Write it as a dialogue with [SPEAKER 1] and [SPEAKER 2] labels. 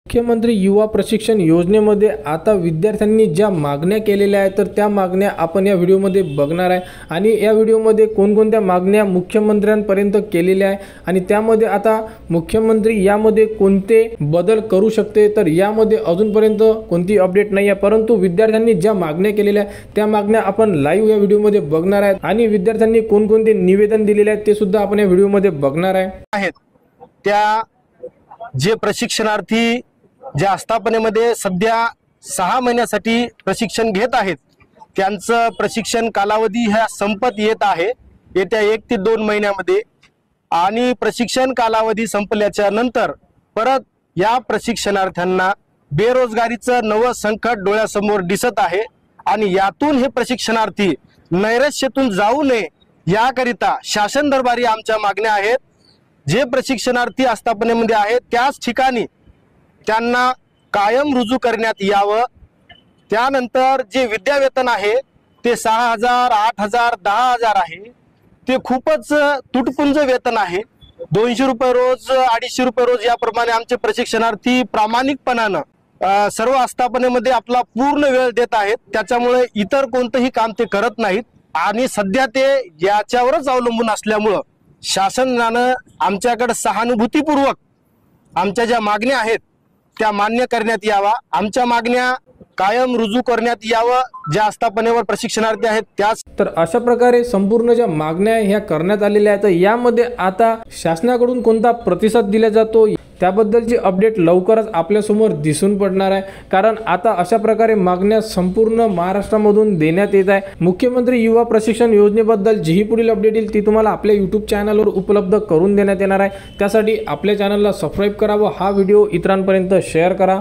[SPEAKER 1] मुख्यमंत्री युवा प्रशिक्षण योजनेमध्ये आता विद्यार्थ्यांनी ज्या मागण्या केलेल्या आहेत तर त्या मागण्या आपण या व्हिडिओमध्ये बघणार आहे आणि या व्हिडिओमध्ये कोणकोणत्या मागण्या मुख्यमंत्र्यांपर्यंत केलेल्या आहे आणि त्यामध्ये आता मुख्यमंत्री यामध्ये कोणते बदल करू शकते तर यामध्ये अजूनपर्यंत कोणती अपडेट नाही आहे, परंतु विद्यार्थ्यांनी ज्या मागण्या केलेल्या आहेत त्या मागण्या आपण लाईव्ह या व्हिडिओमध्ये बघणार आहेत आणि विद्यार्थ्यांनी कोणकोणते निवेदन दिलेले आहेत ते सुद्धा आपण या व्हिडिओमध्ये बघणार आहे।
[SPEAKER 2] त्या जे प्रशिक्षणार्थी ज्या आस्थापनेमध्ये सध्या 6 महिन्यासाठी प्रशिक्षण घेत आहेत त्यांचं प्रशिक्षण कालावधी हा संपत येत आहे येत्या 1 ते 2 महिन्यामध्ये आणि प्रशिक्षण कालावधी संपल्याच्या नंतर परत या प्रशिक्षणार्थ्यांना बेरोजगारीचं नवं संकट डोळ्यासमोर दिसत आहे आणि यातून हे प्रशिक्षणार्थी नैराश्यातून जाऊ नये याकरिता शासन दरबारी आमच्या मागण्या आहेत। जे प्रशिक्षणार्थी आस्थापनेमध्ये आहेत त्याच ठिकाणी त्यांना कायम रुजू करण्यात यावं। त्यानंतर जे विद्यावेतन आहे ते 6,000, 8,000, 10,000 आहे ते खूपच तुटपुंज वेतन आहे। 200 रुपये रोज, 250 रुपये रोज याप्रमाणे आमचे प्रशिक्षणार्थी प्रामाणिकपणानं सर्व आस्थापनेमध्ये आपला पूर्ण वेळ देत आहेत, त्याच्यामुळे इतर कोणतेही काम ते करत नाहीत आणि सध्या ते याच्यावरच अवलंबून असल्यामुळे शासनानं आमच्याकडे सहानुभूतीपूर्वक आमच्या ज्या मागण्या आहेत त्या मान्य करण्यात यावा। आमच्या मागण्या कायम रुजू करण्यात यावं ज्या आस्थापनेवर प्रशिक्षणार्थी आहेत त्याच।
[SPEAKER 1] तर अशा प्रकारे संपूर्ण ज्या मागण्या ह्या करण्यात आलेल्या आहेत यामध्ये आता शासनाकडून कोणता प्रतिसाद दिला जातो त्याबद्दलची अपडेट लवकरच आपल्या समोर दिसून पडणार आहे, कारण आता अशा प्रकारे मागण्या संपूर्ण महाराष्ट्रामधून देण्यात येत आहे। मुख्यमंत्री युवा प्रशिक्षण योजनेबद्दल जी पुढील अपडेट येईल ती तुम्हाला आपल्या YouTube चॅनलवर उपलब्ध करून देण्यात येणार आहे। त्यासाठी आपल्या चॅनलला सबस्क्राइब करा व हा व्हिडिओ इतरांपर्यंत शेअर करा।